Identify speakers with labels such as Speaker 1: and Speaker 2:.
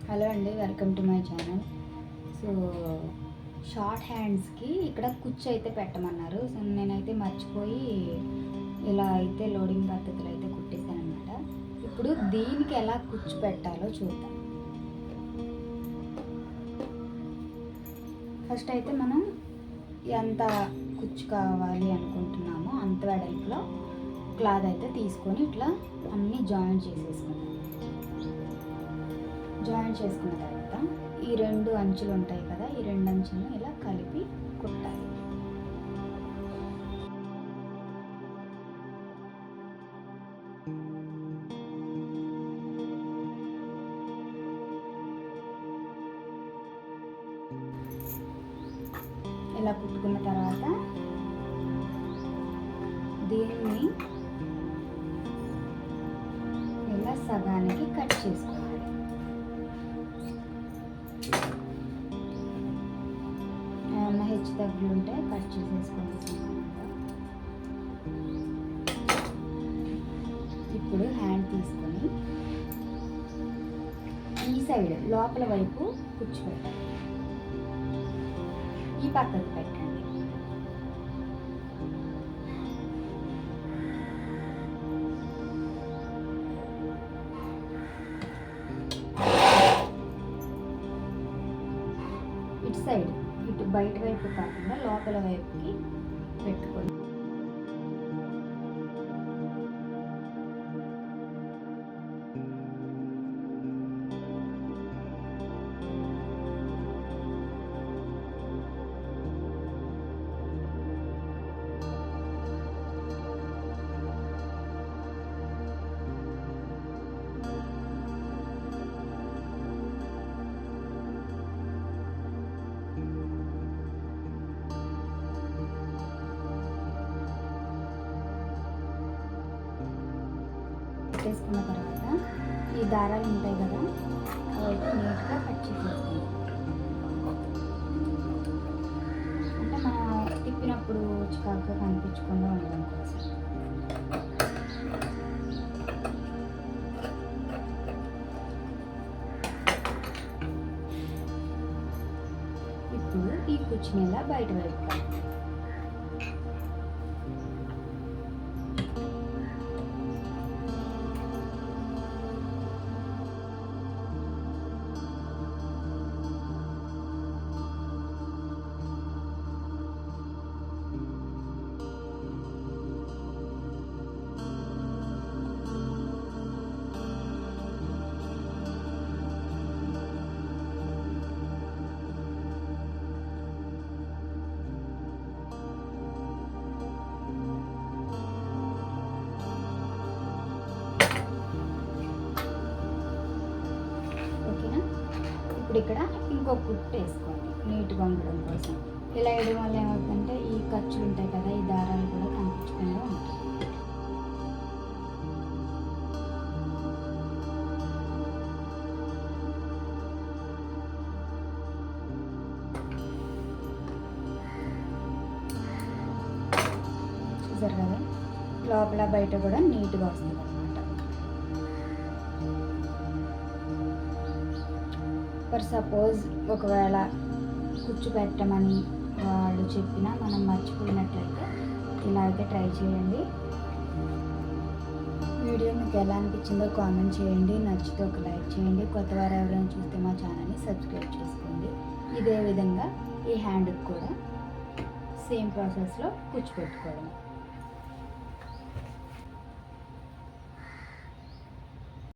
Speaker 1: Hello అండి, welcome to my channel. So short హ్యాండ్స్కి ఇక్కడ కుచ్చు అయితే పెట్టమన్నారు. సో నేనైతే మర్చిపోయి ఇలా అయితే లోడింగ్ పద్ధతులు అయితే కుట్టేసాను అనమాట. ఇప్పుడు దీనికి ఎలా కుచ్చు పెట్టాలో చూద్దాం. ఫస్ట్ అయితే మనం ఎంత కుచ్చు కావాలి అనుకుంటున్నామో అంత వెడల్పులో క్లాత్ అయితే తీసుకొని ఇట్లా అన్నీ జాయింట్ చేసేసుకుందాం. జాయింట్ చేసుకున్న తర్వాత ఈ రెండు అంచులు ఉంటాయి కదా, ఈ రెండు అంచులను ఇలా కలిపి కుట్టాలి. ఇలా కుట్టుకున్న తర్వాత దీన్ని ఇలా సగానికి కట్ చేసుకోవాలి. ఏమన్నా హెచ్చు తగ్గులు ఉంటే కట్ చేసేసుకోవాలి. ఇప్పుడు హ్యాండ్ తీసుకొని ఈ సైడ్ లోపల వైపు కుచ్చు పెట్టాలి. ఈ పక్కకు పెట్టండి. ఇటు సైడ్ ఇటు బయట వైపు కాకుండా లోపల వైపుకి పెట్టుకోండి. పెట్టేసుకున్న తర్వాత ఈ దారాలు ఉంటాయి కదా, అవైతే నీట్గా కట్ చేసేసుకోండి. అంటే మనం తిప్పినప్పుడు చికాకుగా కనిపించకుండా ఉండడం కోసం. ఇప్పుడు ఈ కుచ్చిని ఇలా బయట పెడతాం. ఇక్కడ ఇంకో కుట్టు వేసుకోండి నీట్గా ఉండడం కోసం. ఇలా వేయడం వల్ల ఏమవుతుందంటే ఈ ఖర్చులు ఉంటాయి కదా, ఈ దారాలు కూడా కనిపించకుండా ఉంటాయి. చూసారు కదా, లోపల బయట కూడా నీట్గా వస్తుంది అనమాట. ఫర్ సపోజ్ ఒకవేళ కుచ్చు పెట్టమని వాళ్ళు చెప్పినా మనం మర్చిపోయినట్లయితే ఇలా అయితే ట్రై చేయండి. వీడియో మీకు ఎలా అనిపించిందో కామెంట్ చేయండి. నచ్చితే ఒక లైక్ చేయండి. కొత్త వారు ఎవరైనా చూస్తే మా ఛానల్ని సబ్స్క్రైబ్ చేసుకోండి. ఇదే విధంగా ఈ హ్యాండ్కి కూడా సేమ్ ప్రాసెస్లో కుచ్చు పెట్టుకోవడం.